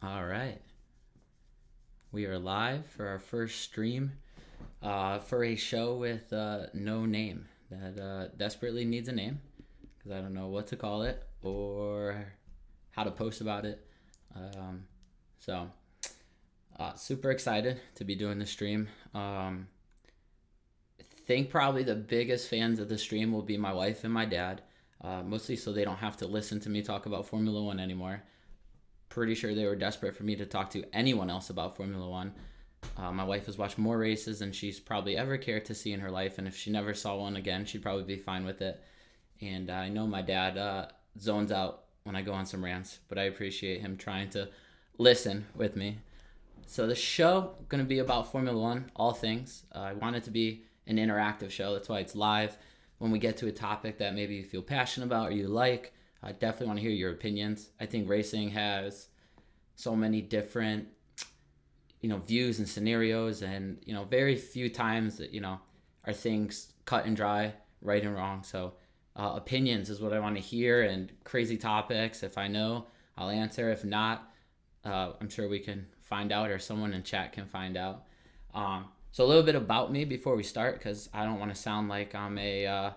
All right. We are live for our first stream for a show with no name that desperately needs a name because I don't know what to call it or how to post about it. Um, so, super excited to be doing the stream. I think probably the biggest fans of the stream will be my wife and my dad, mostly so they don't have to listen to me talk about Formula One anymore. Pretty sure they were desperate for me to talk to anyone else about Formula One. My wife has watched more races than she's probably ever cared to see in her life, and if she never saw one again, she'd probably be fine with it. And I know my dad zones out when I go on some rants, but I appreciate him trying to listen with me. So the show going to be about Formula One, all things. I want it to be an interactive show. That's why it's live. When we get to a topic that maybe you feel passionate about or you like, I definitely want to hear your opinions. I think racing has so many different, views and scenarios, and very few times that are things cut and dry, right and wrong. So opinions is what I want to hear, and crazy topics. If I know, I'll answer. If not, I'm sure we can find out, or someone in chat can find out. So a little bit about me before we start, because I don't want to sound like I'm a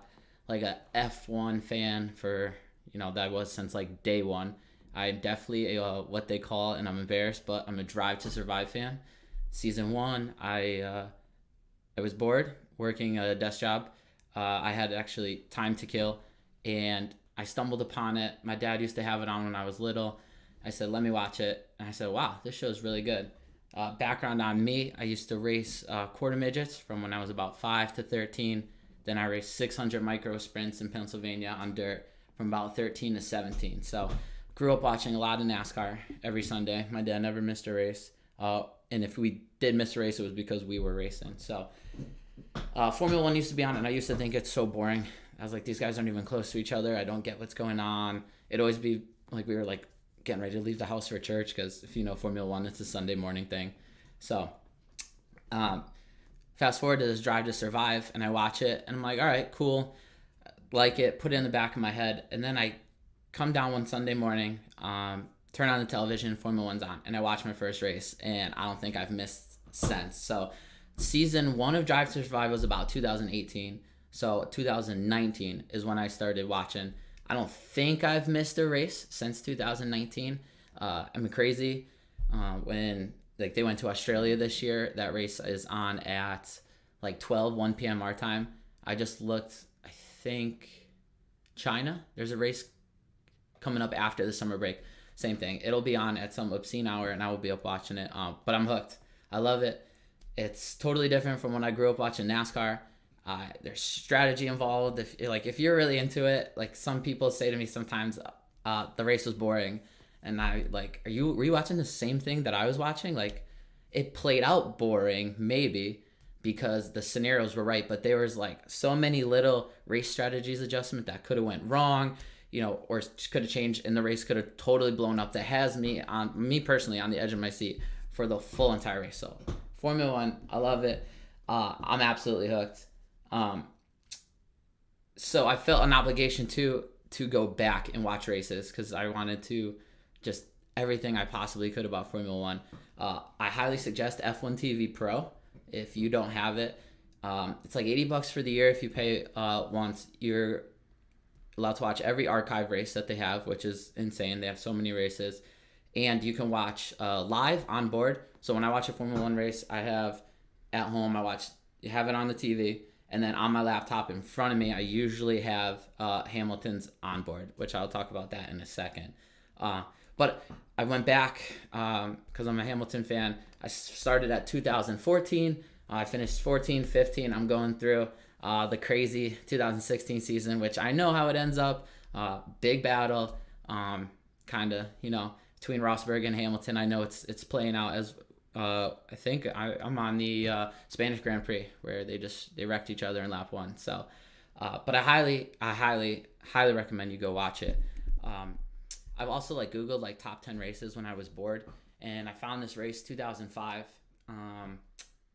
F1 fan for that I was since like day one. I'm definitely a what they call, and I'm embarrassed, but I'm a Drive to Survive fan. Season one, I was bored working a desk job. I had actually time to kill, and I stumbled upon it. My dad used to have it on when I was little. I said, "Let me watch it," and I said, "Wow, this show's really good." Background on me: I used to race quarter midgets from when I was about 5 to 13. Then I raced 600 micro sprints in Pennsylvania on dirt from about 13 to 17. So grew up watching a lot of NASCAR every Sunday. My dad never missed a race. And if we did miss a race, it was because we were racing. So Formula One used to be on, and I used to think it's so boring. I was like, these guys aren't even close to each other. I don't get what's going on. It'd always be like we were like getting ready to leave the house for church, because if you know Formula One, it's a Sunday morning thing. So fast forward to this Drive to Survive, and I watch it, and I'm like, all right, cool. Like it, put it in the back of my head. And then I come down one Sunday morning, turn on the television, Formula One's on, and I watch my first race, and I don't think I've missed since. So season one of Drive to Survive was about 2018. So 2019 is when I started watching. I don't think I've missed a race since 2019. I'm crazy. When like they went to Australia this year, that race is on at like 1 p.m. our time. I just looked, I think China, there's a race coming up after the summer break. Same thing. It'll be on at some obscene hour, and I will be up watching it. But I'm hooked. I love it. It's totally different from when I grew up watching NASCAR. There's strategy involved. If you're really into it, like some people say to me sometimes, the race was boring, and I like, were you watching the same thing that I was watching? Like, it played out boring, maybe, because the scenarios were right, but there was like so many little race strategies adjustment that could have went wrong, or could have changed, and the race could have totally blown up. That has me personally on the edge of my seat for the full entire race. So Formula One, I love it. I'm absolutely hooked. So I felt an obligation to go back and watch races, because I wanted to just everything I possibly could about Formula One. I highly suggest F1 TV Pro if you don't have it. It's like $80 for the year. If you pay once, you're allowed to watch every archive race that they have, which is insane. They have so many races, and you can watch live on board. So when I watch a Formula One race, I have at home, you have it on the TV, and then on my laptop in front of me, I usually have Hamilton's on board, which I'll talk about that in a second. But I went back because I'm a Hamilton fan. I started at 2014. I finished 14, 15. I'm going through the crazy 2016 season, which I know how it ends up. Big battle, kind of, between Rosberg and Hamilton. I know it's playing out as I think I'm on the Spanish Grand Prix, where they wrecked each other in lap one. So, but I highly recommend you go watch it. I've also like Googled like top 10 races when I was bored, and I found this race 2005.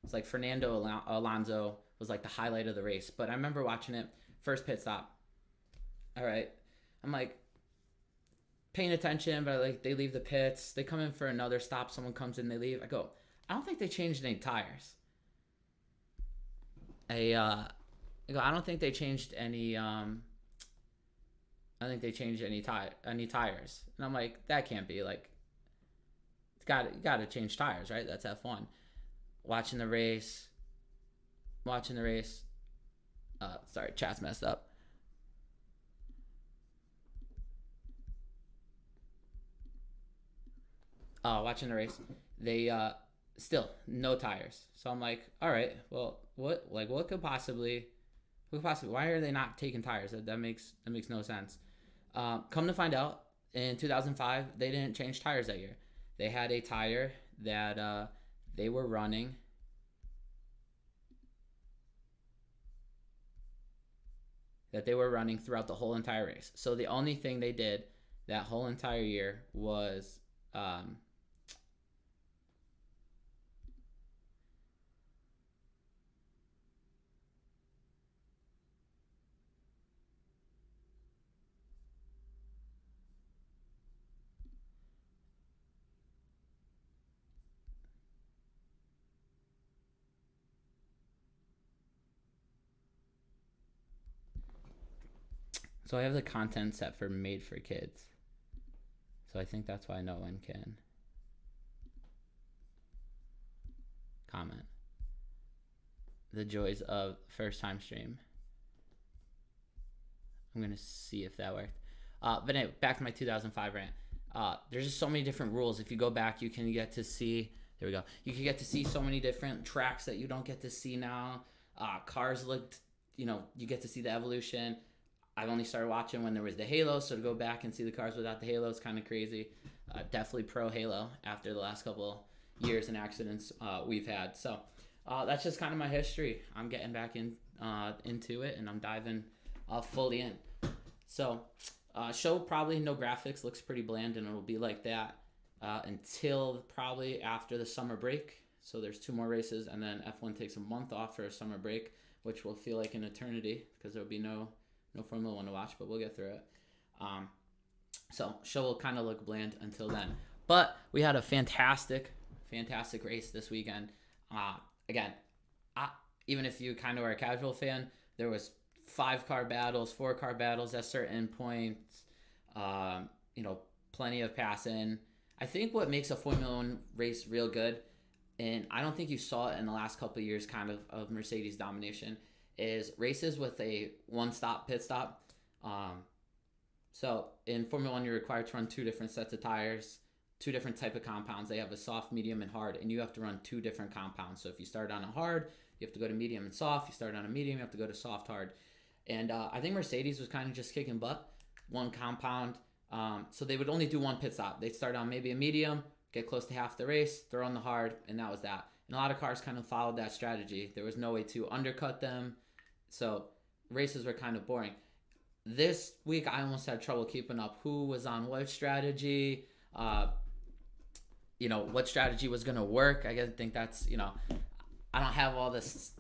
It's like Fernando Alonso was like the highlight of the race, but I remember watching it. First pit stop. All right, I'm like, paying attention, but like they leave the pits, they come in for another stop, someone comes in, they leave. I go, I don't think they changed any tires. I go, I don't think they changed any. I think they changed any tires, and I'm like, that can't be. Like, got to change tires, right? That's F1. Watching the race. Sorry, chat's messed up. Watching the race, they still no tires. So I'm like, all right, well, what could possibly, why are they not taking tires? That makes no sense. Come to find out, in 2005, they didn't change tires that year. They had a tire that they were running. Throughout the whole entire race. So the only thing they did that whole entire year was so I have the content set for made for kids. So I think that's why no one can comment. The joys of first time stream. I'm going to see if that worked. But anyway, back to my 2005 rant. There's just so many different rules. If you go back, you can get to see, there we go. You can get to see so many different tracks that you don't get to see now. Cars looked, you get to see the evolution. I've only started watching when there was the Halo, so to go back and see the cars without the Halo is kind of crazy. Definitely pro Halo after the last couple years and accidents we've had. So that's just kind of my history. I'm getting back into it, and I'm diving fully in. So show probably no graphics, looks pretty bland, and it'll be like that until probably after the summer break. So there's 2 more races, and then F1 takes a month off for a summer break, which will feel like an eternity because there'll be no Formula 1 to watch, but we'll get through it. So show will kind of look bland until then. But we had a fantastic race this weekend. Again, even if you kind of are a casual fan, there was 5-car battles, 4-car battles at certain points. Plenty of passing. I think what makes a Formula 1 race real good, and I don't think you saw it in the last couple of years kind of Mercedes domination, is races with a one-stop pit stop. So in Formula 1, you're required to run 2 different sets of tires, 2 different type of compounds. They have a soft, medium, and hard, and you have to run 2 different compounds. So if you start on a hard, you have to go to medium and soft. You start on a medium, you have to go to soft, hard. And I think Mercedes was kind of just kicking butt, 1 compound. So they would only do 1 pit stop. They'd start on maybe a medium, get close to half the race, throw on the hard, and that was that. And a lot of cars kind of followed that strategy. There was no way to undercut them. So races were kind of boring. This week, I almost had trouble keeping up who was on what strategy, what strategy was going to work. I think that's, I don't have all this,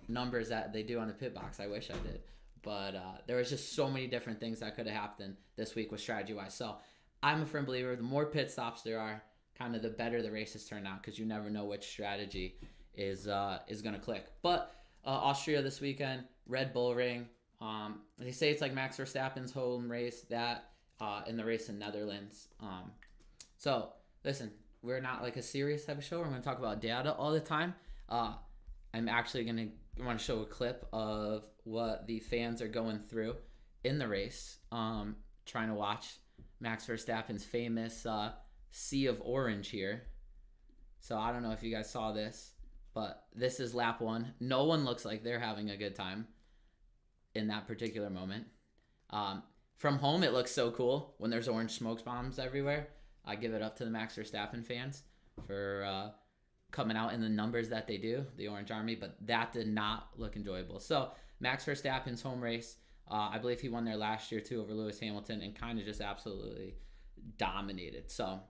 numbers that they do on the pit box. I wish I did. But there was just so many different things that could have happened this week with strategy-wise. So I'm a firm believer the more pit stops there are, kind of the better the races turn out because you never know which strategy is going to click. But Austria this weekend, Red Bull Ring. They say it's like Max Verstappen's home race, that in the race in Netherlands. So listen, we're not like a serious type of show. We're going to talk about data all the time. I'm actually going to want to show a clip of what the fans are going through in the race, trying to watch Max Verstappen's famous sea of orange here. So I don't know if you guys saw this, but this is lap 1. No one looks like they're having a good time in that particular moment. From home, it looks so cool when there's orange smoke bombs everywhere. I give it up to the Max Verstappen fans for coming out in the numbers that they do, the Orange Army, but that did not look enjoyable. So Max Verstappen's home race, I believe he won there last year too over Lewis Hamilton and kind of just absolutely dominated. So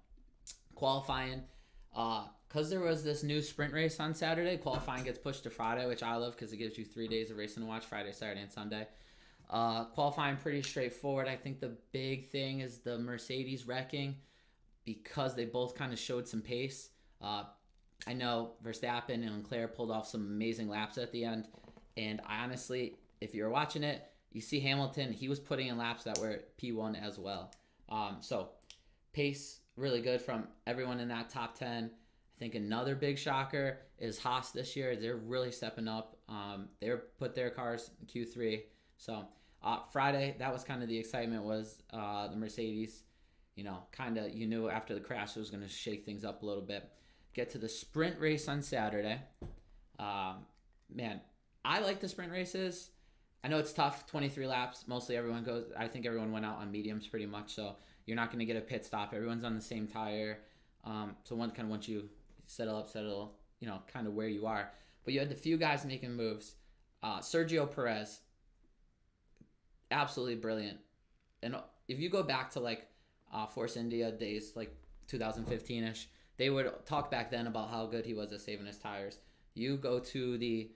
qualifying, because there was this new sprint race on Saturday, qualifying gets pushed to Friday, which I love because it gives you 3 days of racing to watch, Friday, Saturday, and Sunday. Qualifying pretty straightforward. I think the big thing is the Mercedes wrecking because they both kind of showed some pace. I know Verstappen and Leclerc pulled off some amazing laps at the end. And I honestly, if you're watching it, you see Hamilton, he was putting in laps that were P1 as well. So pace, really good from everyone in that top 10. I think another big shocker is Haas this year. They're really stepping up. They put their cars in Q3. So Friday, that was kind of the excitement, was the Mercedes. You knew after the crash it was going to shake things up a little bit. Get to the sprint race on Saturday. Man, I like the sprint races. I know it's tough, 23 laps. Mostly I think everyone went out on mediums pretty much, so you're not going to get a pit stop. Everyone's on the same tire. So once you settle, kind of where you are. But you had the few guys making moves. Sergio Perez, absolutely brilliant. And if you go back to Force India days, 2015-ish, they would talk back then about how good he was at saving his tires. You go to the,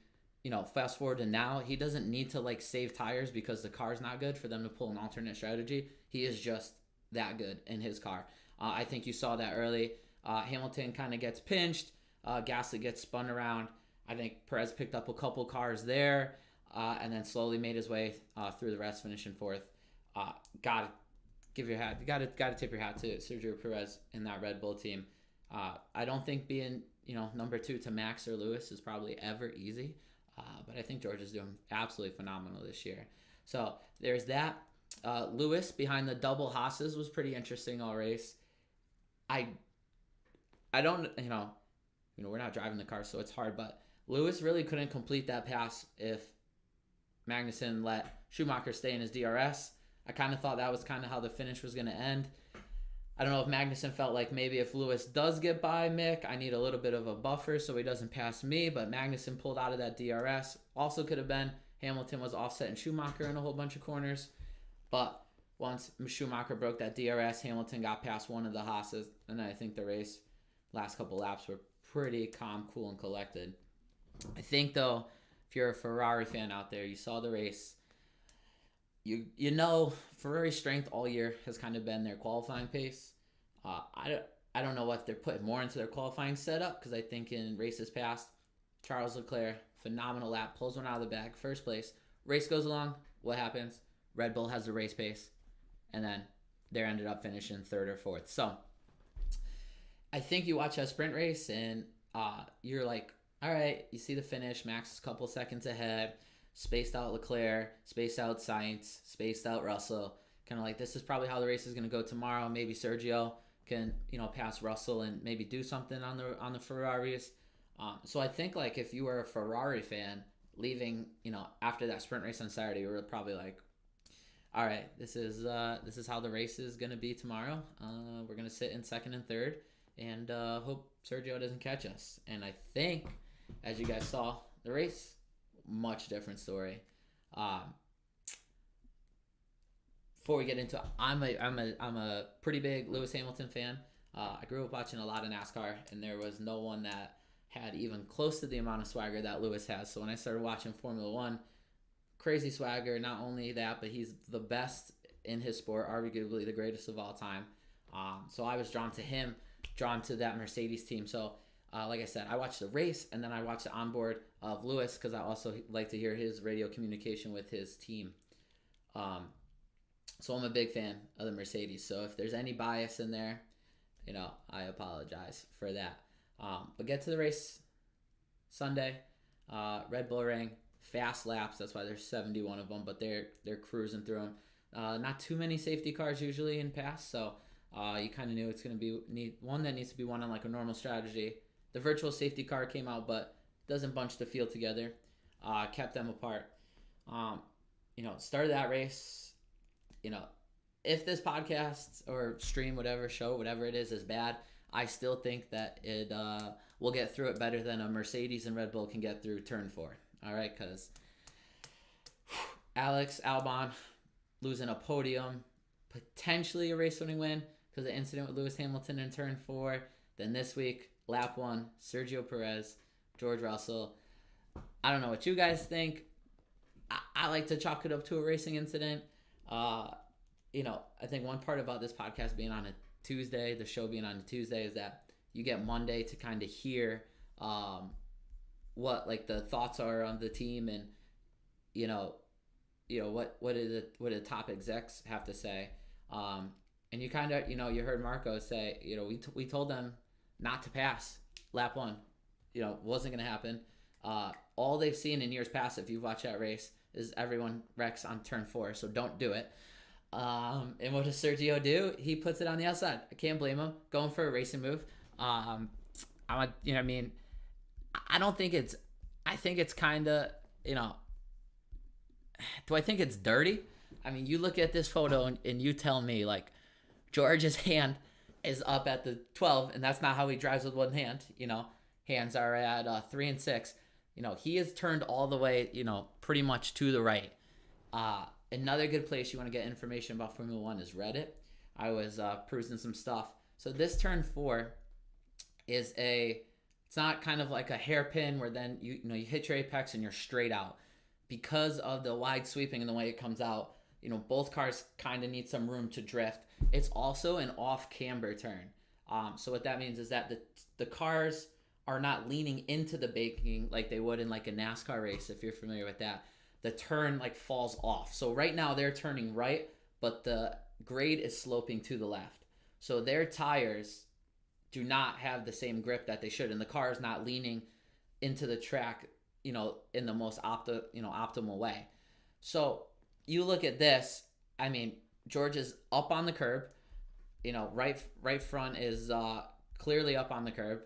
fast forward to now, he doesn't need to save tires because the car's not good for them to pull an alternate strategy. He is just that good in his car. I think you saw that early. Hamilton kind of gets pinched. Gasly gets spun around. I think Perez picked up a couple cars there, and then slowly made his way through the rest, finishing fourth. Gotta give your hat. Gotta tip your hat to Sergio Perez in that Red Bull team. I don't think being number 2 to Max or Lewis is probably ever easy, but I think George is doing absolutely phenomenal this year. So there's that. Lewis behind the double Haas's was pretty interesting all race. I don't, we're not driving the car, so it's hard, but Lewis really couldn't complete that pass if Magnussen let Schumacher stay in his DRS. I kind of thought that was kind of how the finish was going to end. I don't know if Magnussen felt like maybe if Lewis does get by Mick, I need a little bit of a buffer so he doesn't pass me, but Magnussen pulled out of that DRS. Also could have been Hamilton was offsetting Schumacher in a whole bunch of corners, but once Schumacher broke that DRS, Hamilton got past one of the Haas's, and I think the race last couple laps were pretty calm, cool, and collected. I think, though, if you're a Ferrari fan out there, you saw the race, you know Ferrari's strength all year has kind of been their qualifying pace. I don't know what they're putting more into their qualifying setup, because I think in races past, Charles Leclerc, phenomenal lap, pulls one out of the bag, first place. Race goes along, what happens? Red Bull has the race pace, and then they ended up finishing third or fourth. So I think you watch a sprint race and you're like, all right, you see the finish, Max is a couple seconds ahead, spaced out Leclerc, spaced out Sainz, spaced out Russell. Kind of like, this is probably how the race is going to go tomorrow. Maybe Sergio can, pass Russell and maybe do something on the Ferraris. So I think if you were a Ferrari fan leaving, after that sprint race on Saturday, you were probably like, all right, this is how the race is going to be tomorrow. We're going to sit in second and third and hope Sergio doesn't catch us. And I think, as you guys saw, the race, much different story. Before we get into it, I'm a pretty big Lewis Hamilton fan. I grew up watching a lot of NASCAR, and there was no one that had even close to the amount of swagger that Lewis has. So when I started watching Formula One, crazy swagger. Not only that, but he's the best in his sport, arguably the greatest of all time. So I was drawn to him, drawn to that Mercedes team. So like I said, I watched the race, and then I watched the onboard of Lewis because I also like to hear his radio communication with his team. So I'm a big fan of the Mercedes. So if there's any bias in there, I apologize for that. But get to the race Sunday, Red Bull Ring. Fast laps, that's why there's 71 of them, but they're cruising through them. Not too many safety cars usually in pass, so you kind of knew it's going to be one that needs to be won on a normal strategy. The virtual safety car came out, but doesn't bunch the field together. Kept them apart. Started that race. If this podcast or stream, whatever show, whatever it is bad, I still think that it will get through it better than a Mercedes and Red Bull can get through turn 4. All right, because Alex Albon losing a podium, potentially a race-winning win because of the incident with Lewis Hamilton in turn 4. Then this week, lap 1, Sergio Perez, George Russell. I don't know what you guys think. I like to chalk it up to a racing incident. Uh, I think one part about this podcast being on a Tuesday, the show being on a Tuesday, is that you get Monday to kind of hear what like the thoughts are on the team, and you know, what did the top execs have to say. And you kind of, you heard Marco say, we told them not to pass lap one. Wasn't going to happen. All they've seen in years past, if you've watched that race, is everyone wrecks on turn 4, so don't do it. And what does Sergio do? He puts it on the outside. I can't blame him. Going for a racing move. I don't think it's. I think it's kind of. Do I think it's dirty? I mean, you look at this photo and you tell me, like, George's hand is up at the 12, and that's not how he drives with one hand. Hands are at 3 and 6. He is turned all the way, pretty much to the right. Another good place you want to get information about Formula One is Reddit. I was perusing some stuff. So this turn 4 is it's not kind of like a hairpin where then you hit your apex and you're straight out. Because of the wide sweeping and the way it comes out, both cars kind of need some room to drift. It's also an off camber turn. So what that means is that the cars are not leaning into the baking like they would in like a NASCAR race, if you're familiar with that. The turn like falls off. So right now they're turning right, but the grade is sloping to the left. So their tires do not have the same grip that they should, and the car is not leaning into the track, in the most optimal way. So you look at this. I mean, George is up on the curb. Right front is clearly up on the curb.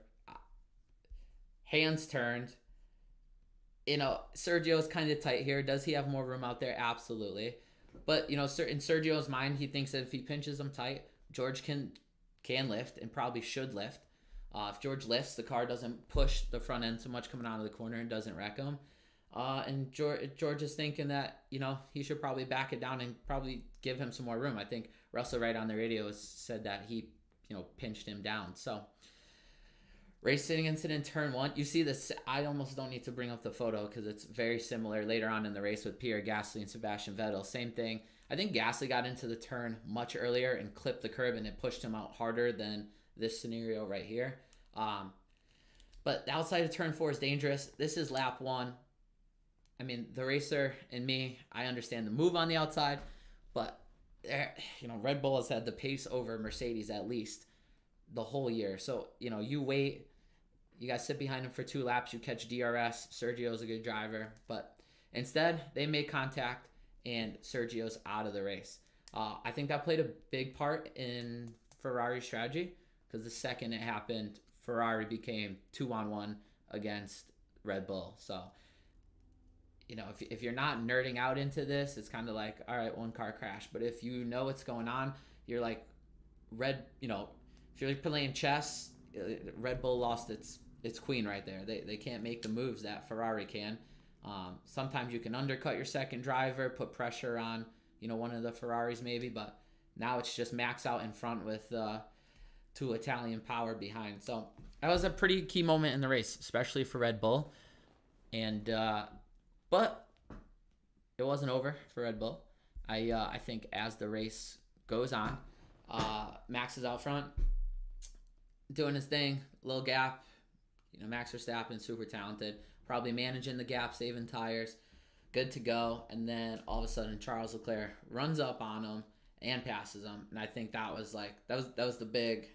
Hands turned. Sergio's kind of tight here. Does he have more room out there? Absolutely. But, in Sergio's mind, he thinks that if he pinches him tight, George can lift and probably should lift. If George lifts, the car doesn't push the front end so much coming out of the corner and doesn't wreck him. And George is thinking that, he should probably back it down and probably give him some more room. I think Russell Wright on the radio said that he, pinched him down. So racing incident turn 1. You see this. I almost don't need to bring up the photo because it's very similar later on in the race with Pierre Gasly and Sebastian Vettel. Same thing. I think Gasly got into the turn much earlier and clipped the curb, and it pushed him out harder than this scenario right here. But the outside of turn 4 is dangerous. This is lap 1. I mean, the racer and me, I understand the move on the outside, but Red Bull has had the pace over Mercedes at least the whole year. So, you wait, you guys sit behind him for 2 laps, you catch DRS. Sergio's a good driver, but instead they make contact and Sergio's out of the race. I think that played a big part in Ferrari's strategy, because the second it happened, Ferrari became 2-on-1 against Red Bull. So, if you're not nerding out into this, it's kind of like, all right, one car crash. But if you know what's going on, you're like, if you're like playing chess, Red Bull lost its queen right there. They can't make the moves that Ferrari can. Sometimes you can undercut your second driver, put pressure on, one of the Ferraris maybe, but now it's just Max out in front with 2 Italian power behind. So that was a pretty key moment in the race, especially for Red Bull. And but it wasn't over for Red Bull. I think as the race goes on, Max is out front doing his thing, little gap. Max Verstappen, super talented, probably managing the gap, saving tires, good to go. And then all of a sudden, Charles Leclerc runs up on him and passes him. And I think that was the big.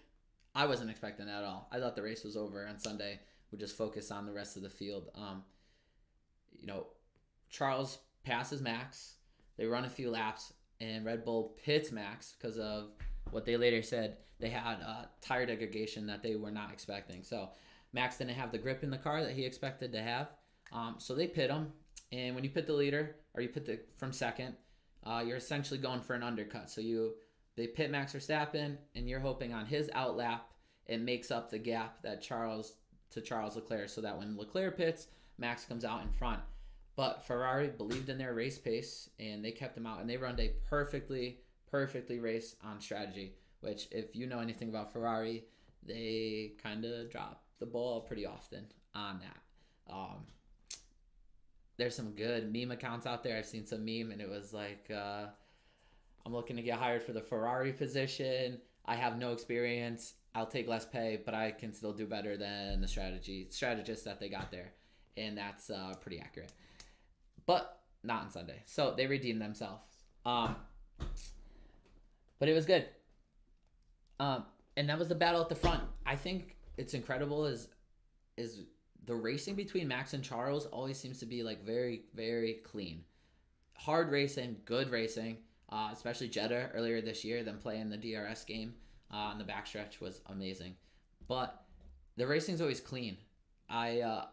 I wasn't expecting that at all. I thought the race was over on Sunday. We'd just focus on the rest of the field. Charles passes Max. They run a few laps, and Red Bull pits Max because of what they later said. They had tire degradation that they were not expecting. So Max didn't have the grip in the car that he expected to have. So they pit him. And when you pit the leader, or you pit from second, you're essentially going for an undercut. So they pit Max Verstappen, and you're hoping on his outlap it makes up the gap that Charles Leclerc, so that when Leclerc pits, Max comes out in front. But Ferrari believed in their race pace, and they kept him out, and they run a perfectly race on strategy, which if you know anything about Ferrari, they kind of drop the ball pretty often on that. there's some good meme accounts out there. I've seen some meme, and it was like, I'm looking to get hired for the Ferrari position. I have no experience. I'll take less pay, but I can still do better than the strategists that they got there. And that's pretty accurate. But not on Sunday. So they redeemed themselves. But it was good. And that was the battle at the front. I think it's incredible is the racing between Max and Charles always seems to be like very, very clean. Hard racing, good racing, especially Jeddah earlier this year, them playing the DRS game on the backstretch was amazing. But the racing's always clean. And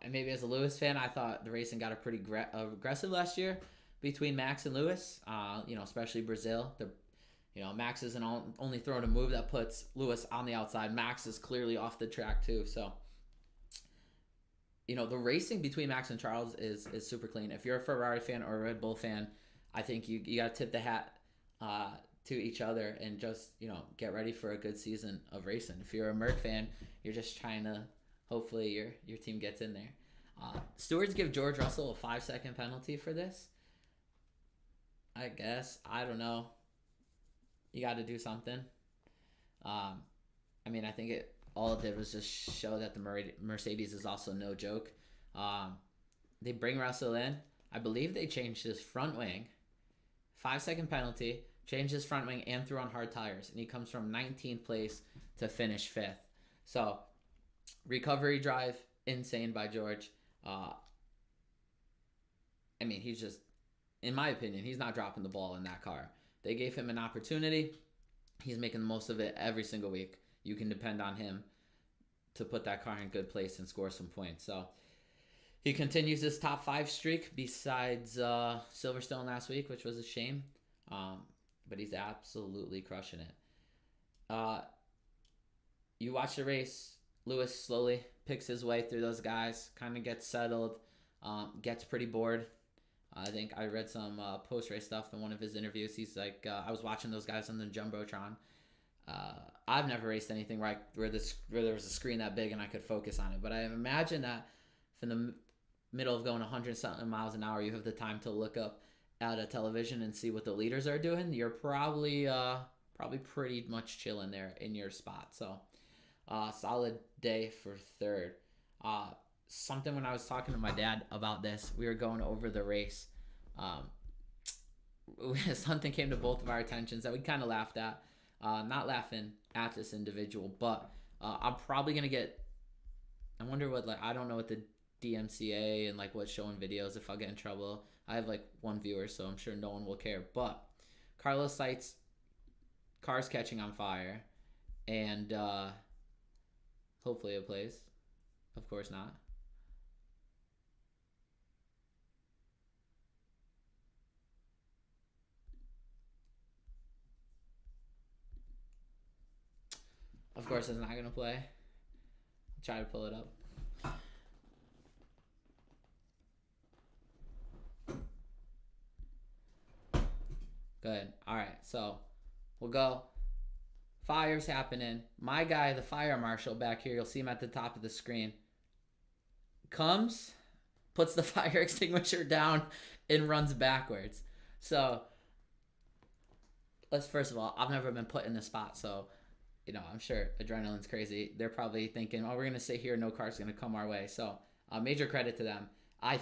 maybe as a Lewis fan, I thought the racing got a pretty aggressive last year between Max and Lewis, especially Brazil. Max isn't only throwing a move that puts Lewis on the outside. Max is clearly off the track too. So, the racing between Max and Charles is super clean. If you're a Ferrari fan or a Red Bull fan, I think you got to tip the hat to each other and just, get ready for a good season of racing. If you're a Merc fan, you're just trying to, hopefully your team gets in there. Stewards give George Russell a 5-second penalty for this. I guess. I don't know. You got to do something. I think all it did was just show that the Mercedes is also no joke. They bring Russell in. I believe they changed his front wing. 5-second penalty. Changed his front wing and threw on hard tires. And he comes from 19th place to finish 5th. So, recovery drive, insane by George. He's just, in my opinion, he's not dropping the ball in that car. They gave him an opportunity. He's making the most of it every single week. You can depend on him to put that car in good place and score some points. So he continues his top 5 streak besides Silverstone last week, which was a shame. But he's absolutely crushing it. You watch the race. Lewis slowly picks his way through those guys, kind of gets settled, gets pretty bored. I think I read some post-race stuff in one of his interviews. He's like, I was watching those guys on the Jumbotron. I've never raced anything where there was a screen that big and I could focus on it. But I imagine that from the middle of going 100-something miles an hour, you have the time to look up at a television and see what the leaders are doing. You're probably pretty much chilling there in your spot. So solid day for third. Something when I was talking to my dad about this, we were going over the race. Something came to both of our attentions that we kind of laughed at. Not laughing at this individual, but I'm probably going to get, I wonder what, I don't know what the DMCA and what's showing videos, if I'll get in trouble. I have 1 viewer, so I'm sure no one will care. But Carlos cites cars catching on fire, and hopefully it plays. Of course not. Of course, it's not going to play. I'll try to pull it up. Good. All right, so we'll go. Fire's happening. My guy, the fire marshal back here, you'll see him at the top of the screen, comes, puts the fire extinguisher down, and runs backwards. So, first of all, I've never been put in this spot, so I'm sure adrenaline's crazy. They're probably thinking, we're going to sit here. No car's going to come our way. So major credit to them. I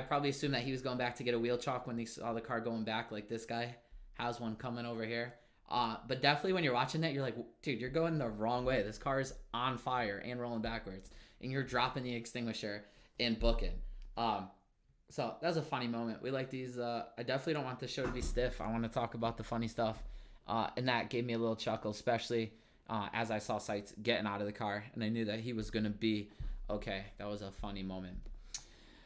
probably assumed that he was going back to get a wheel chalk when he saw the car going back. Like, this guy has one coming over here. But definitely when you're watching that, you're like, dude, you're going the wrong way. This car is on fire and rolling backwards. And you're dropping the extinguisher and booking. So that was a funny moment. We like these. I definitely don't want the show to be stiff. I want to talk about the funny stuff. And that gave me a little chuckle, especially as I saw Seitz getting out of the car, and I knew that he was going to be okay. That was a funny moment.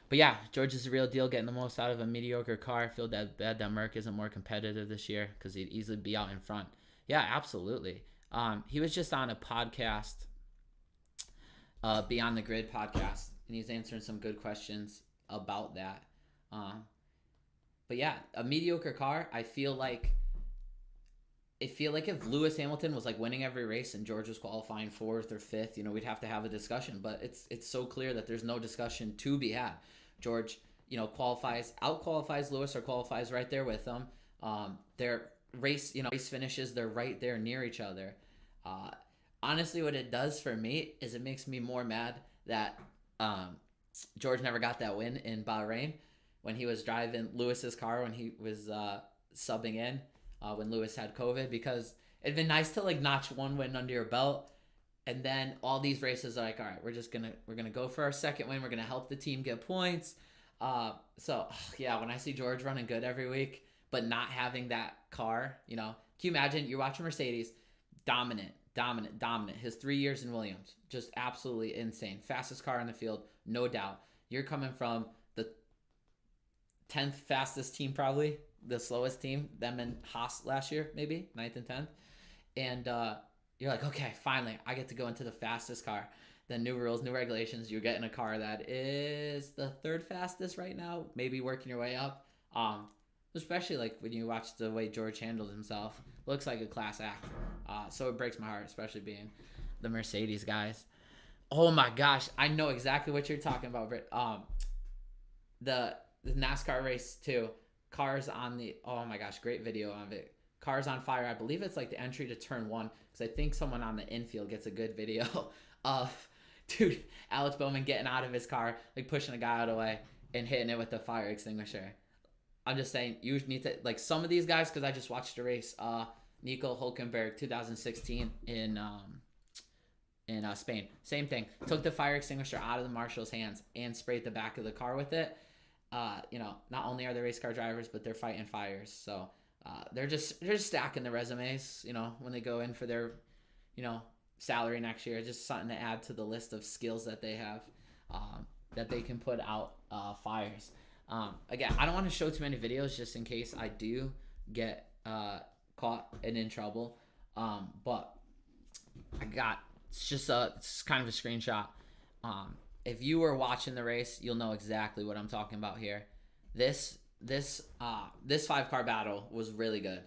But yeah, George is the real deal, getting the most out of a mediocre car. I feel bad that Merck isn't more competitive this year because he'd easily be out in front. Yeah, absolutely. He was just on a podcast, Beyond the Grid podcast, and he's answering some good questions about that. But yeah, a mediocre car, I feel like if Lewis Hamilton was winning every race and George was qualifying 4th or 5th, we'd have to have a discussion. But it's so clear that there's no discussion to be had. George, out qualifies Lewis or qualifies right there with them. Their race finishes, they're right there near each other. Uh, Honestly, what it does for me is it makes me more mad that George never got that win in Bahrain when he was driving Lewis's car when he was subbing in when Lewis had COVID, because it'd been nice to like notch one win under your belt. And then all these races are like, all right, we're gonna go for our second win. We're gonna help the team get points. Yeah, when I see George running good every week, but not having that car, can you imagine? You're watching Mercedes, dominant. His 3 years in Williams, just absolutely insane. Fastest car in the field, no doubt. You're coming from the 10th fastest team, probably the slowest team, them and Haas last year, maybe 9th and 10th, and you're like, okay, finally, I get to go into the fastest car. Then new rules, new regulations. You're getting a car that is the 3rd fastest right now, maybe working your way up. Especially like when you watch the way George handles himself, looks like a class act. So it breaks my heart, especially being the Mercedes guys. Oh my gosh, I know exactly what you're talking about, Britt. The NASCAR race too. Cars on the oh my gosh, great video of it. Cars on fire. I believe it's like the entry to turn 1, because I think someone on the infield gets a good video of dude Alex Bowman getting out of his car, like pushing a guy out of the way and hitting it with the fire extinguisher. I'm just saying, you need to, like, some of these guys, because I just watched a race, Nico Hülkenberg 2016 in Spain. Same thing. Took the fire extinguisher out of the marshal's hands and sprayed the back of the car with it. Not only are they race car drivers, but they're fighting fires. So they're just stacking the resumes, when they go in for their, salary next year. Just something to add to the list of skills that they have, that they can put out fires. Again, I don't want to show too many videos just in case I do get caught and in trouble. But it's kind of a screenshot. If you were watching the race, you'll know exactly what I'm talking about here. This 5-car battle was really good.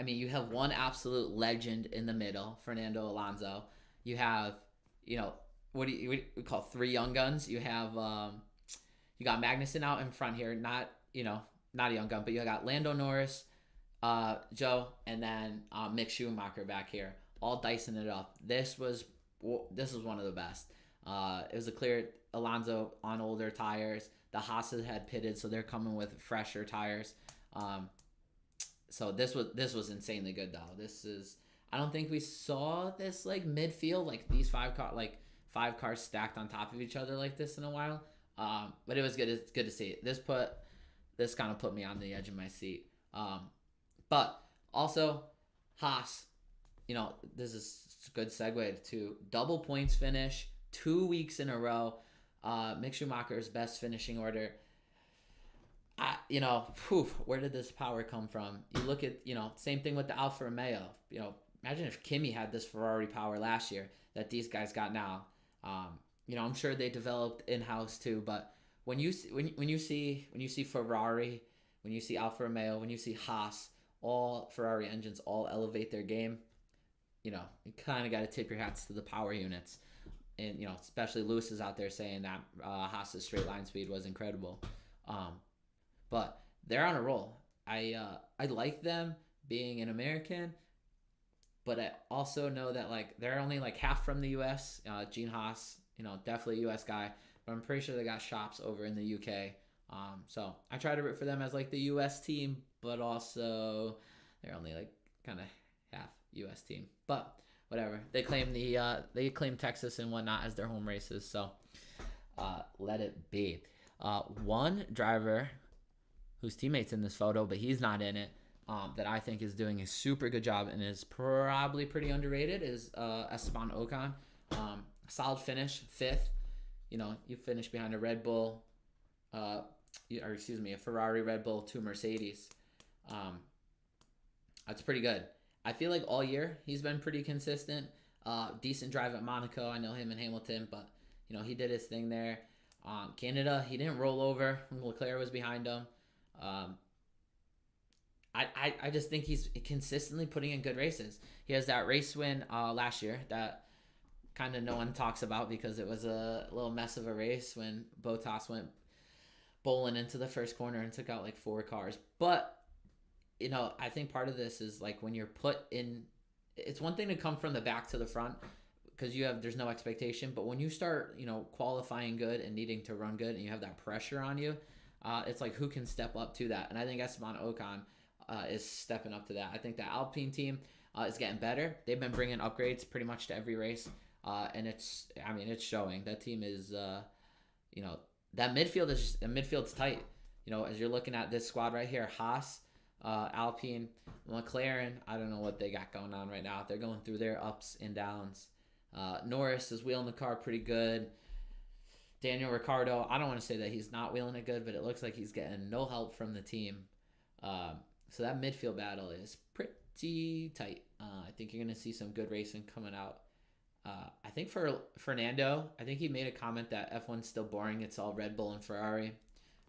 You have one absolute legend in the middle, Fernando Alonso. You have, what do we call 3 young guns? You have you got Magnussen out in front here, not a young gun, but you got Lando Norris, Joe, and then Mick Schumacher back here, all dicing it up. This was one of the best. It was a clear Alonso on older tires. The Haas had pitted, so they're coming with fresher tires. So this was insanely good though. I don't think we saw this like midfield, like these 5 cars stacked on top of each other like this in a while. But it was good. It's good to see it. This kind of put me on the edge of my seat. But also Haas, this is a good segue to double points finish 2 weeks in a row. Mick Schumacher's best finishing order. Where did this power come from? You look at, same thing with the Alfa Romeo. Imagine if Kimi had this Ferrari power last year that these guys got now. I'm sure they developed in-house too, but when you see Ferrari, when you see Alfa Romeo, when you see Haas, all Ferrari engines all elevate their game, you kind of got to tip your hats to the power units. And, especially Lewis is out there saying that Haas's straight line speed was incredible. But they're on a roll. I like them being an American, but I also know that they're only half from the U.S. Gene Haas, definitely a U.S. guy, but I'm pretty sure they got shops over in the U.K. So I try to root for them as the U.S. team, but also they're only kind of half U.S. team. But whatever, they claim Texas and whatnot as their home races. So let it be. One driver whose teammate's in this photo, but he's not in it, that I think is doing a super good job and is probably pretty underrated is Esteban Ocon. Solid finish, 5th. You finished behind a Red Bull, a Ferrari, Red Bull, 2 Mercedes. That's pretty good. I feel like all year he's been pretty consistent. Decent drive at Monaco. I know him and Hamilton, but he did his thing there. Canada, he didn't roll over when Leclerc was behind him. I just think he's consistently putting in good races. He has that race win last year that kind of no one talks about because it was a little mess of a race when Bottas went bowling into the first corner and took out like 4 cars. But I think part of this is like when you're put in, it's one thing to come from the back to the front because there's no expectation. But when you start, qualifying good and needing to run good and you have that pressure on you, it's like who can step up to that? And I think Esteban Ocon is stepping up to that. I think the Alpine team is getting better. They've been bringing upgrades pretty much to every race. And it's showing. That team is, that midfield's tight. As you're looking at this squad right here, Haas, Alpine, McLaren, I don't know what they got going on right now. They're going through their ups and downs. Norris is wheeling the car pretty good. Daniel Ricciardo, I don't want to say that he's not wheeling it good, but it looks like he's getting no help from the team. So that midfield battle is pretty tight. I think you're going to see some good racing coming out. I think for Fernando, I think he made a comment that F1's still boring. It's all Red Bull and Ferrari.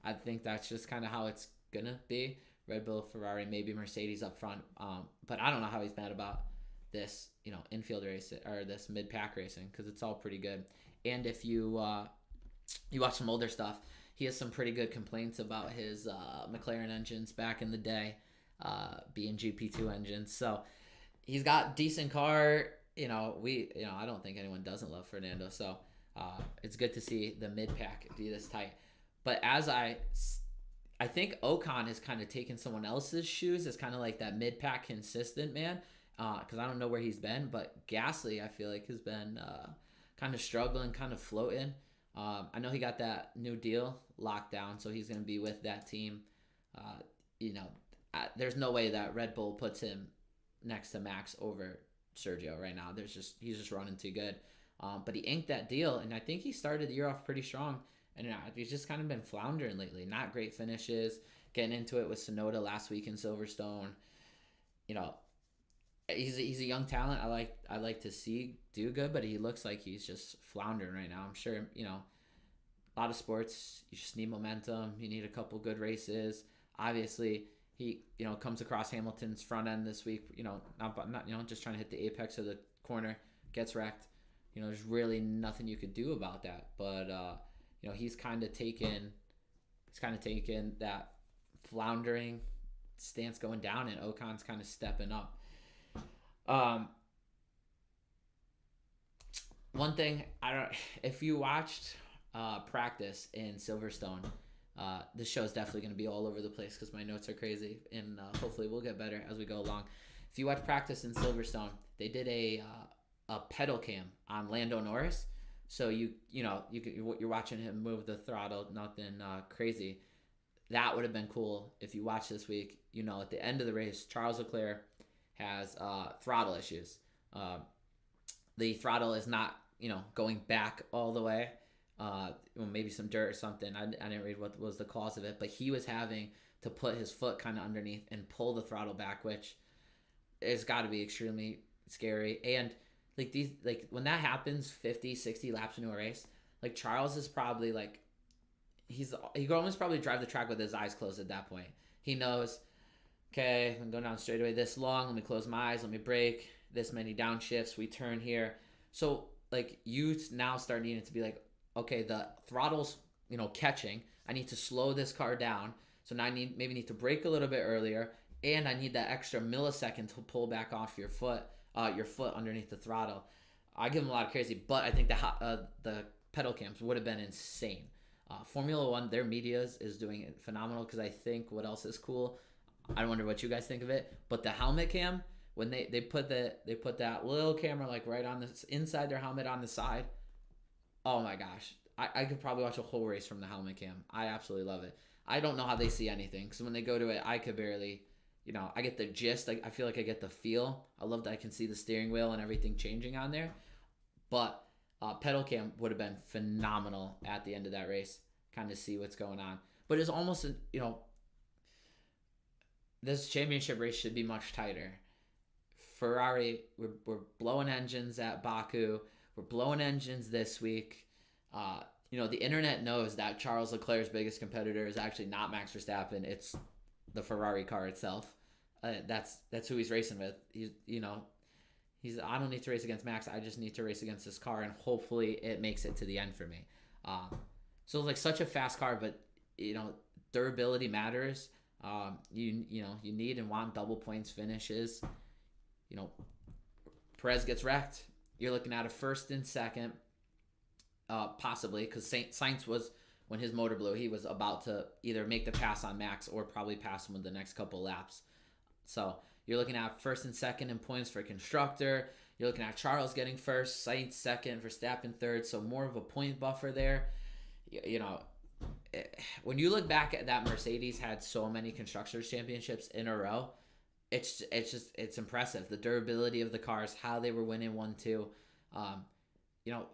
I think that's just kind of how it's going to be. Red Bull, Ferrari, maybe Mercedes up front. But I don't know how he's mad about this, infield race or this mid-pack racing because it's all pretty good. And if you watch some older stuff, he has some pretty good complaints about his McLaren engines back in the day, being GP2 engines. So he's got decent car. I don't think anyone doesn't love Fernando. So it's good to see the mid-pack be this tight. But as I think Ocon has kind of taken someone else's shoes as kind of like that mid-pack consistent man because I don't know where he's been. But Gasly, I feel like, has been kind of struggling, kind of floating. I know he got that new deal locked down, so he's going to be with that team. There's no way that Red Bull puts him next to Max over Sergio right now. He's just running too good. But he inked that deal, and I think he started the year off pretty strong. And he's just kind of been floundering lately. Not great finishes. Getting into it with Tsunoda last week in Silverstone. He's a young talent. I like to see do good, but he looks like he's just floundering right now. I'm sure a lot of sports you just need momentum. You need a couple good races. Obviously, he comes across Hamilton's front end this week. Not just trying to hit the apex of the corner, gets wrecked. There's really nothing you could do about that. But he's kind of taken that floundering stance going down, and Ocon's kind of stepping up. One thing if you watched practice in Silverstone, this show is definitely going to be all over the place because my notes are crazy, and hopefully we'll get better as we go along. If you watch practice in Silverstone, they did a pedal cam on Lando Norris. So you're watching him move the throttle, nothing crazy. That would have been cool if you watch this week. At the end of the race, Charles Leclerc has throttle issues. The throttle is not going back all the way. Maybe some dirt or something. I didn't read what was the cause of it, but he was having to put his foot kind of underneath and pull the throttle back, which has got to be extremely scary. And when that happens 50, 60 laps into a race, Charles is probably he could almost probably drive the track with his eyes closed at that point. He knows, okay, I'm going down straight away this long, let me close my eyes, let me brake, this many downshifts, we turn here. So you now start needing to be okay, the throttle's catching, I need to slow this car down, so now I need to brake a little bit earlier, and I need that extra millisecond to pull back off your foot underneath the throttle. I give them a lot of crazy, but I think the pedal cams would have been insane. Formula One, their media is doing it phenomenal because I think what else is cool, I wonder what you guys think of it, but the helmet cam, when they put that little camera right on the inside their helmet on the side, oh my gosh, I could probably watch a whole race from the helmet cam. I absolutely love it. I don't know how they see anything because when they go to it, I could barely. I get the gist. I feel like I get the feel. I love that I can see the steering wheel and everything changing on there. But pedal cam would have been phenomenal at the end of that race, kind of see what's going on. But it's almost, this championship race should be much tighter. Ferrari, we're blowing engines at Baku. We're blowing engines this week. The internet knows that Charles Leclerc's biggest competitor is actually not Max Verstappen. It's the Ferrari car itself. That's who he's racing with. I don't need to race against Max. I just need to race against this car, and hopefully it makes it to the end for me. So like such a fast car, but durability matters. You need and want double points finishes. Perez gets wrecked. You're looking at a first and second, possibly, because Sainz was, when his motor blew, he was about to either make the pass on Max or probably pass him with the next couple laps. So you're looking at first and second in points for constructor. You're looking at Charles getting first, Sainz second, Verstappen third. So more of a point buffer there. When you look back at that, Mercedes had so many constructors championships in a row. It's impressive, the durability of the cars, how they were winning 1-2.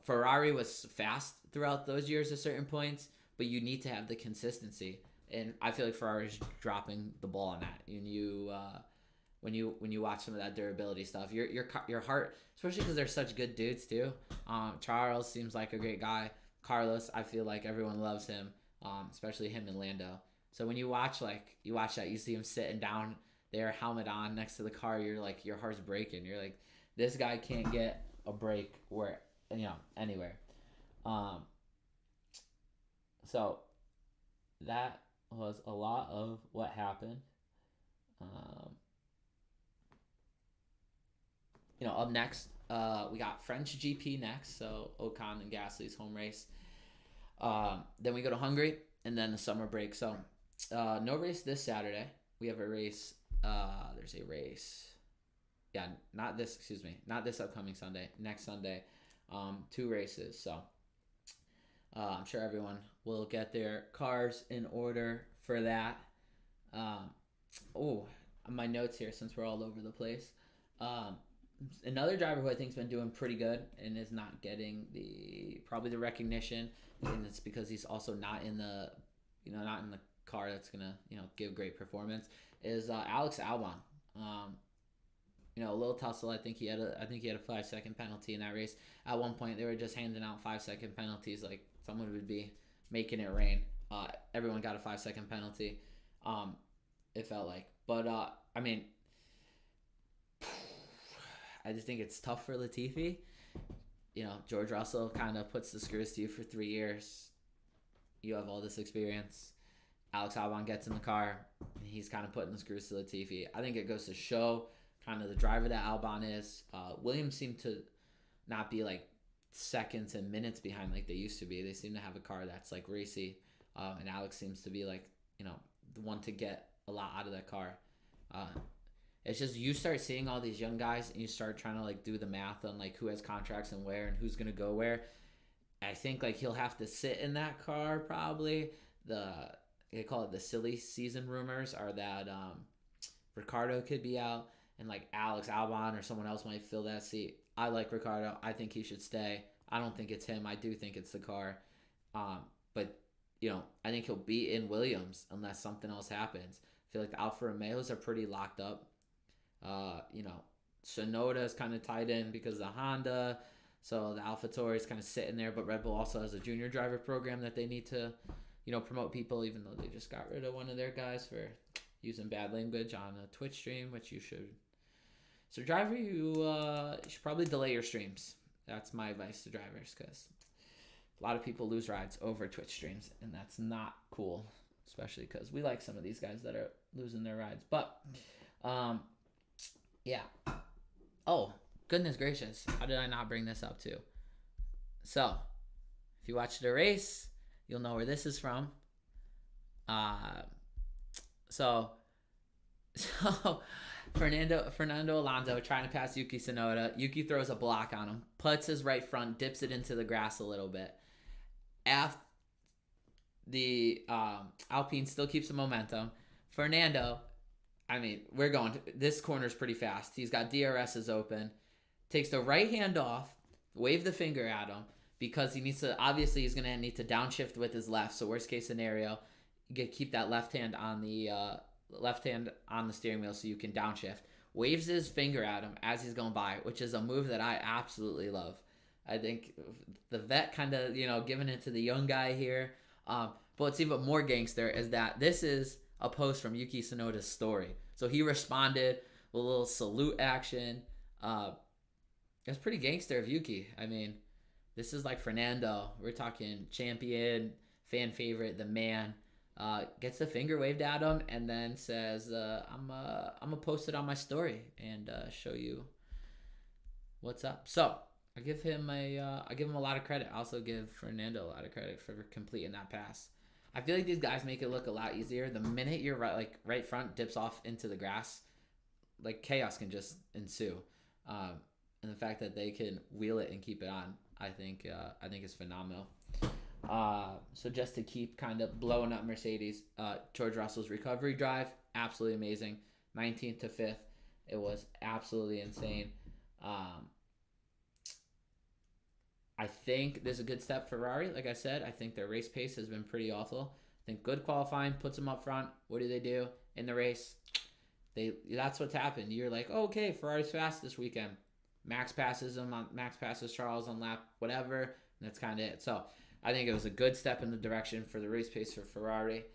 Ferrari was fast throughout those years at certain points, but you need to have the consistency, and I feel like Ferrari's dropping the ball on that. When you watch some of that durability stuff, your heart, especially because they're such good dudes too. Charles seems like a great guy. Carlos, I feel like everyone loves him, especially him and Lando. So when you watch that, you see him sitting down there, helmet on, next to the car. You're like, your heart's breaking. You're like, this guy can't get a break anywhere. So that was a lot of what happened. Up next, we got French GP next, so Ocon and Gasly's home race. Then we go to Hungary, and then the summer break. So no race this Saturday. We have a race. There's a race. Yeah, not this upcoming Sunday. Next Sunday. 2 races. So I'm sure everyone will get their cars in order for that. My notes here, since we're all over the place. Another driver who I think's been doing pretty good and is not getting probably the recognition, and it's because he's also not in the car that's gonna give great performance, is Alex Albon. A little tussle. I think he had a 5-second penalty in that race. At one point, they were just handing out 5-second penalties, like someone would be making it rain. Everyone got a 5-second penalty. It felt like, but I just think it's tough for Latifi. George Russell kind of puts the screws to you for 3 years. You have all this experience. Alex Albon gets in the car, and he's kind of putting the screws to Latifi. I think it goes to show kind of the driver that Albon is. Williams seem to not be like seconds and minutes behind like they used to be. They seem to have a car that's like racy, and Alex seems to be like the one to get a lot out of that car. It's just you start seeing all these young guys, and you start trying to like do the math on like who has contracts and where and who's gonna go where. I think like he'll have to sit in that car probably. They call it the silly season rumors are that Ricardo could be out, and like Alex Albon or someone else might fill that seat. I like Ricardo. I think he should stay. I don't think it's him. I do think it's the car. But I think he'll be in Williams unless something else happens. I feel like the Alfa Romeos are pretty locked up. Tsunoda is kind of tied in because of the Honda. So the AlphaTauri is kind of sitting there, but Red Bull also has a junior driver program that they need to, promote people, even though they just got rid of one of their guys for using bad language on a Twitch stream, which you should. So driver, you should probably delay your streams. That's my advice to drivers, because a lot of people lose rides over Twitch streams, and that's not cool, especially because we like some of these guys that are losing their rides. But, yeah. Oh, goodness gracious. How did I not bring this up too? So, if you watch the race, you'll know where this is from. So Fernando Alonso trying to pass Yuki Tsunoda. Yuki throws a block on him, puts his right front, dips it into the grass a little bit. After the Alpine still keeps the momentum. Fernando, this corner's pretty fast. He's got DRSs open. Takes the right hand off, wave the finger at him, because he's going to need to downshift with his left. So worst case scenario, you keep that left hand on the steering wheel so you can downshift. Waves his finger at him as he's going by, which is a move that I absolutely love. I think the vet kind of, giving it to the young guy here. But what's even more gangster is that this is a post from Yuki Tsunoda's story. So he responded with a little salute action. It's pretty gangster of Yuki. I mean, this is like Fernando. We're talking champion, fan favorite, the man. Gets the finger waved at him and then says, I'm gonna post it on my story and show you what's up. So I give him a lot of credit. I also give Fernando a lot of credit for completing that pass. I feel like these guys make it look a lot easier. The minute your right front dips off into the grass, like chaos can just ensue. And the fact that they can wheel it and keep it on, I think is phenomenal. So just to keep kind of blowing up Mercedes, George Russell's recovery drive, absolutely amazing. 19th to 5th, it was absolutely insane. I think there's a good step for Ferrari. Like I said, I think their race pace has been pretty awful. I think good qualifying puts them up front. What do? In the race? That's what's happened. You're like, oh, okay, Ferrari's fast this weekend. Max passes Charles on lap whatever, and that's kind of it. So I think it was a good step in the direction for the race pace for Ferrari.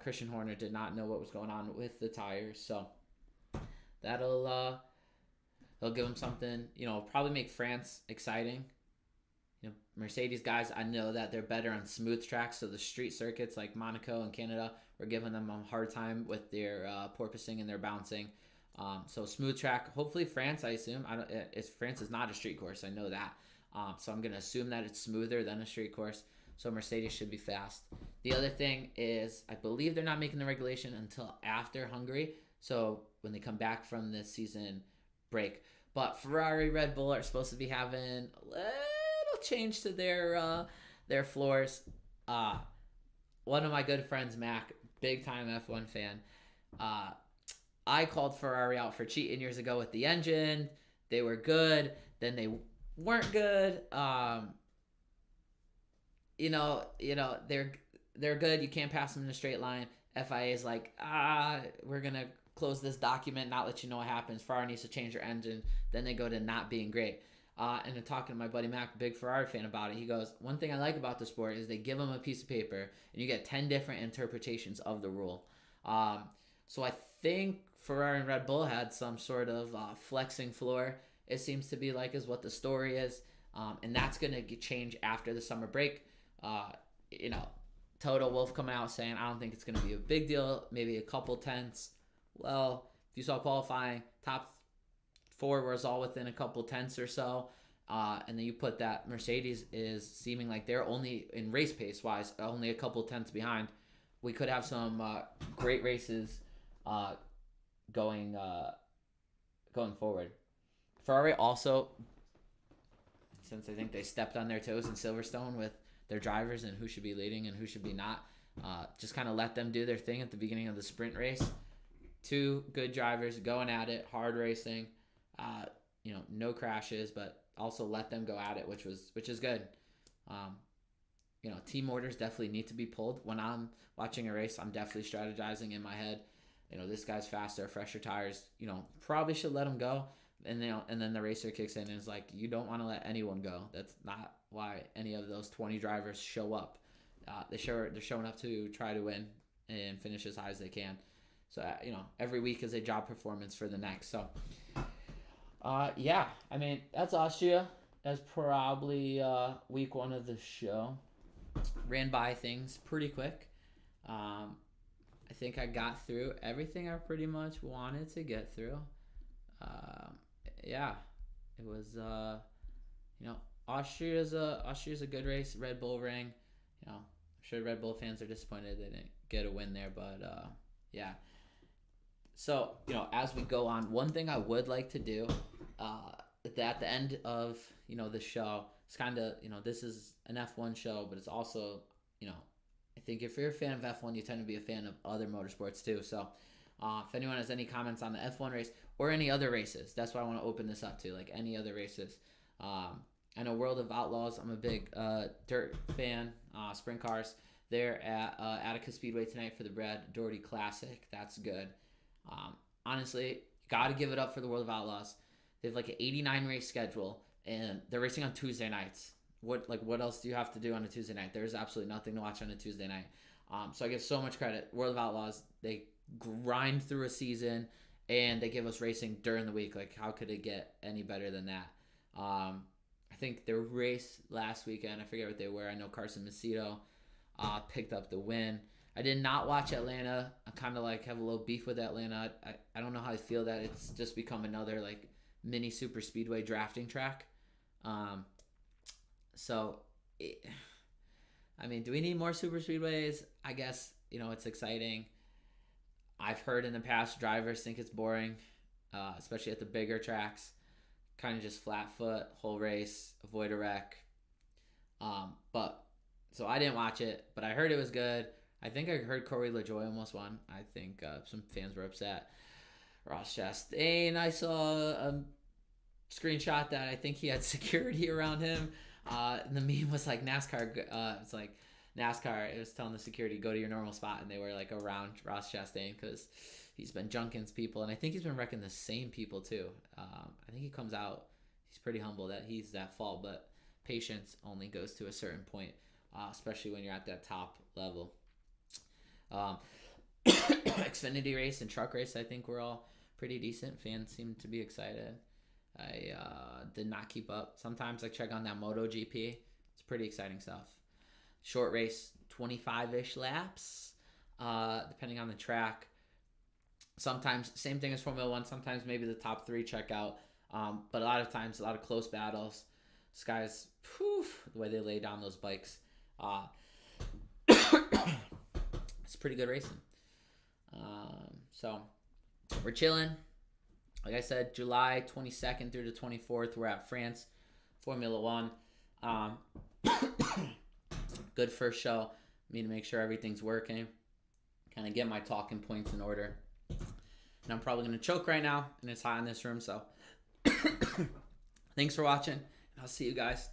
Christian Horner did not know what was going on with the tires, so that'll give him something. Probably make France exciting. Mercedes guys, I know that they're better on smooth tracks, so the street circuits like Monaco and Canada were giving them a hard time with their porpoising and their bouncing. So smooth track, hopefully France, I assume. France is not a street course, I know that. So I'm going to assume that it's smoother than a street course, so Mercedes should be fast. The other thing is, I believe they're not making the regulation until after Hungary, so when they come back from this season break. But Ferrari, Red Bull are supposed to be having a little change to their floors. One of my good friends, Mac, big time F1 fan, I called Ferrari out for cheating years ago with the engine. They were good, then they weren't good. They're good. You can't pass them in a straight line. FIA is like, we're gonna close this document, not let you know what happens. Ferrari needs to change their engine. Then they go to not being great. And then talking to my buddy Mac, big Ferrari fan, about it, he goes, one thing I like about the sport is they give them a piece of paper and you get 10 different interpretations of the rule. So I think Ferrari and Red Bull had some sort of flexing floor, it seems to be like, is what the story is. And that's going to change after the summer break. Toto Wolff coming out saying, I don't think it's going to be a big deal, maybe a couple tenths. Well, if you saw qualifying, top 4 was all within a couple tenths or so. And then you put that Mercedes is seeming like they're only, in race pace wise, only a couple tenths behind. We could have some great races going forward. Ferrari also, since I think they stepped on their toes in Silverstone with their drivers and who should be leading and who should be not, just kind of let them do their thing at the beginning of the sprint race. 2 good drivers going at it, hard racing, no crashes, but also let them go at it, which is good. Team orders definitely need to be pulled. When I'm watching a race, I'm definitely strategizing in my head. This guy's faster, fresher tires. Probably should let him go. And then the racer kicks in and is like, you don't want to let anyone go. That's not why any of those 20 drivers show up. They're showing up to try to win and finish as high as they can. So every week is a job performance for the next. So that's Austria. That's probably week 1 of the show. Ran by things pretty quick. I think I got through everything I pretty much wanted to get through. It was Austria's a good race. Red Bull ring. I'm sure Red Bull fans are disappointed they didn't get a win there, but So as we go on, one thing I would like to do at the end of the show, it's kind of this is an F1 show, but it's also I think if you're a fan of F1, you tend to be a fan of other motorsports too. So if anyone has any comments on the F1 race or any other races, that's what I want to open this up to, like any other races. I know World of Outlaws, I'm a big dirt fan, sprint cars. They're at Attica Speedway tonight for the Brad Doherty Classic. That's good. Honestly, you got to give it up for the World of Outlaws. They have like an 89 race schedule, and they're racing on Tuesday nights. What else do you have to do on a Tuesday night? There's absolutely nothing to watch on a Tuesday night. So I give so much credit. World of Outlaws, they grind through a season, and they give us racing during the week. Like, how could it get any better than that? I think their race last weekend, I forget what they were. I know Carson Macedo picked up the win. I did not watch Atlanta. I kind of like have a little beef with Atlanta. I don't know how I feel that it's just become another like mini super speedway drafting track. So, I mean, do we need more super speedways? I guess, it's exciting. I've heard in the past drivers think it's boring, especially at the bigger tracks. Kind of just flat foot, whole race, avoid a wreck. So I didn't watch it, but I heard it was good. I think I heard Corey LaJoie almost won. I think some fans were upset. Ross Chastain, I saw a screenshot that I think he had security around him. And the meme was like NASCAR. It's like NASCAR. It was telling the security go to your normal spot, and they were like around Ross Chastain because he's been junking people, and I think he's been wrecking the same people too. I think he comes out. He's pretty humble that he's at fault, but patience only goes to a certain point, especially when you're at that top level. Xfinity race and truck race, I think we're all pretty decent. Fans seem to be excited. I did not keep up. Sometimes I check on that MotoGP. It's pretty exciting stuff. Short race, 25-ish laps, depending on the track. Sometimes, same thing as Formula 1. Sometimes maybe the top 3 check out. But a lot of times, a lot of close battles. This guy's, the way they lay down those bikes. It's pretty good racing. So, we're chilling. Like I said, July 22nd through the 24th, we're at France, Formula 1. Good first show. Me to make sure everything's working. Kind of get my talking points in order. And I'm probably going to choke right now, and it's hot in this room, so thanks for watching, and I'll see you guys